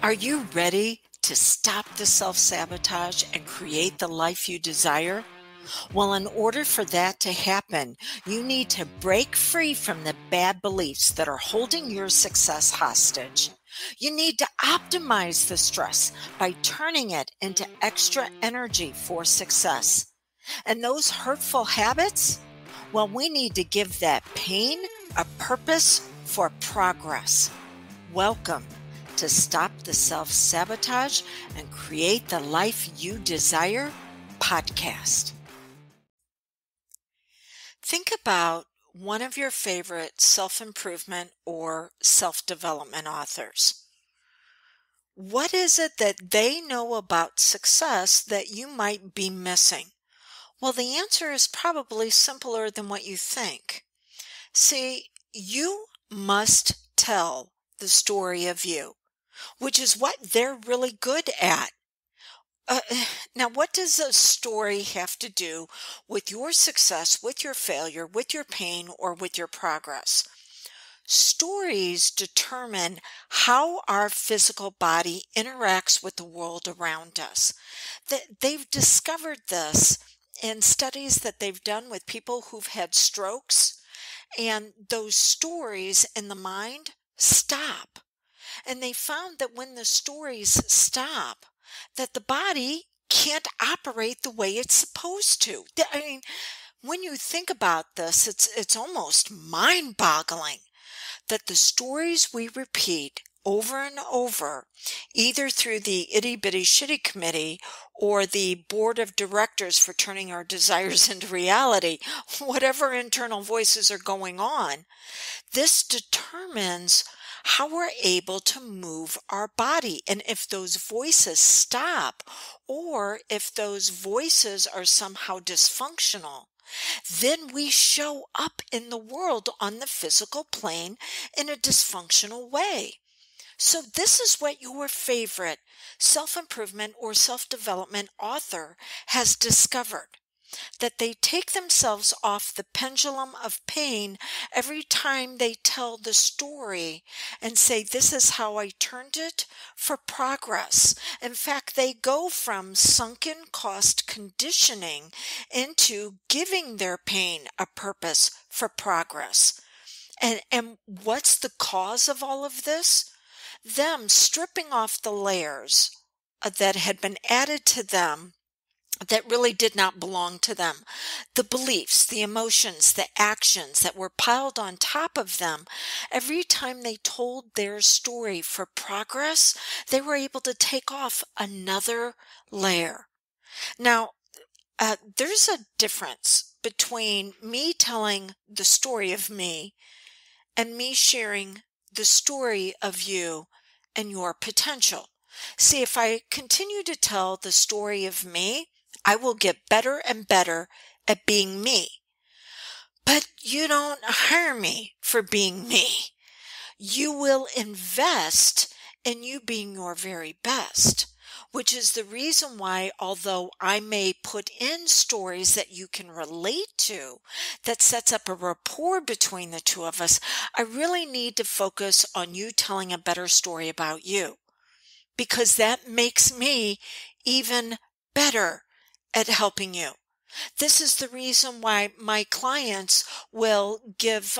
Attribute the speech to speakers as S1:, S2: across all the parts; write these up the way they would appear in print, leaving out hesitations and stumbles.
S1: Are you ready to stop the self-sabotage and create the life you desire? Well, in order for that to happen, you need to break free from the bad beliefs that are holding your success hostage. You need to optimize the stress by turning it into extra energy for success. And those hurtful habits? Well, we need to give that pain a purpose for progress. Welcome to Stop the Self-Sabotage and Create the Life You Desire podcast. Think about one of your favorite self-improvement or self-development authors. What is it that they know about success that you might be missing? Well, the answer is probably simpler than what you think. See, you must tell the story of you, which is what they're really good at. Uh, Now, what does a story have to do with your success, with your failure, with your pain, or with your progress? Stories determine how our physical body interacts with the world around us. They've discovered this in studies that they've done with people who've had strokes, and those stories in the mind stop. And they found that when the stories stop, that the body can't operate the way it's supposed to. I mean, when you think about this, it's almost mind-boggling that the stories we repeat over and over, either through the Itty Bitty Shitty Committee or the board of directors for turning our desires into reality, whatever internal voices are going on, this determines how we're able to move our body. And if those voices stop, or if those voices are somehow dysfunctional, then we show up in the world on the physical plane in a dysfunctional way. So this is what your favorite self-improvement or self-development author has discovered, that they take themselves off the pendulum of pain every time they tell the story and say, this is how I turned it for progress. In fact, they go from sunken cost conditioning into giving their pain a purpose for progress. And what's the cause of all of this? Them stripping off the layers that had been added to them that really did not belong to them. The beliefs, the emotions, the actions that were piled on top of them. Every time they told their story for progress, they were able to take off another layer. Now, there's a difference between me telling the story of me and me sharing the story of you and your potential. See, if I continue to tell the story of me, I will get better and better at being me. But you don't hire me for being me. You will invest in you being your very best, which is the reason why, although I may put in stories that you can relate to, that sets up a rapport between the two of us, I really need to focus on you telling a better story about you, because that makes me even better at helping you. This is the reason why my clients will give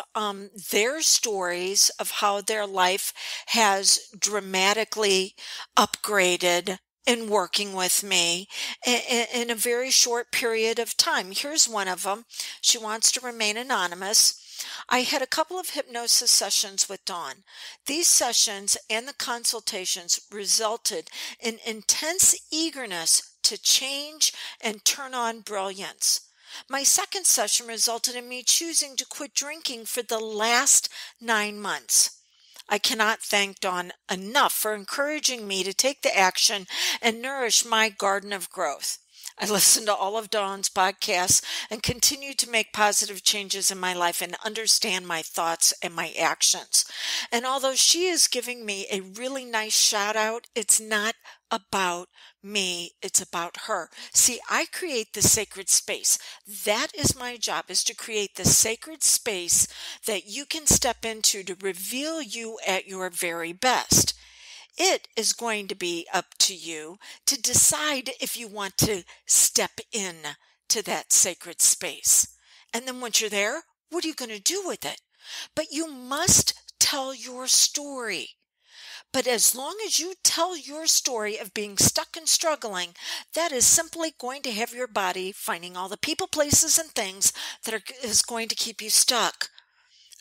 S1: their stories of how their life has dramatically upgraded in working with me in a very short period of time. Here's one of them. She wants to remain anonymous. I had a couple of hypnosis sessions with Dawn. These sessions and the consultations resulted in intense eagerness to change and turn on brilliance. My second session resulted in me choosing to quit drinking for the last 9 months. I cannot thank Dawn enough for encouraging me to take the action and nourish my garden of growth. I listen to all of Dawn's podcasts and continue to make positive changes in my life and understand my thoughts and my actions. And although she is giving me a really nice shout out, it's not about me, it's about her. See, I create the sacred space. That is my job, is to create the sacred space that you can step into to reveal you at your very best. it is going to be up to you to decide if you want to step in to that sacred space. And then once you're there, what are you going to do with it? But you must tell your story. But as long as you tell your story of being stuck and struggling, that is simply going to have your body finding all the people, places, and things is going to keep you stuck.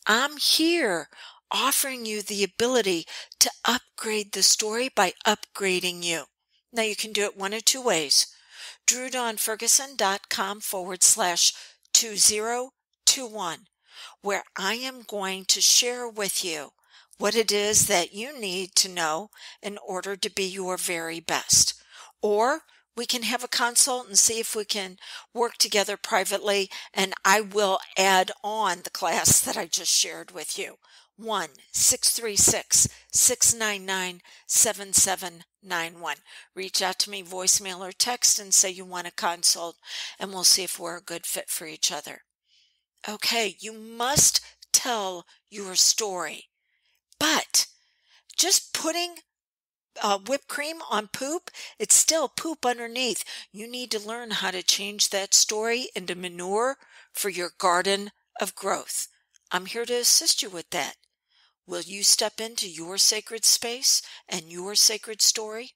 S1: I'm here offering you the ability to upgrade the story by upgrading you. Now you can do it one of two ways. DrewDawnFerguson.com/2021, where I am going to share with you what it is that you need to know in order to be your very best. Or we can have a consult and see if we can work together privately, and I will add on the class that I just shared with you. 1-636-699-7791. Reach out to me, voicemail or text, and say you want a consult, and we'll see if we're a good fit for each other. Okay, you must tell your story. But just putting whipped cream on poop, it's still poop underneath. You need to learn how to change that story into manure for your garden of growth. I'm here to assist you with that. Will you step into your sacred space and your sacred story?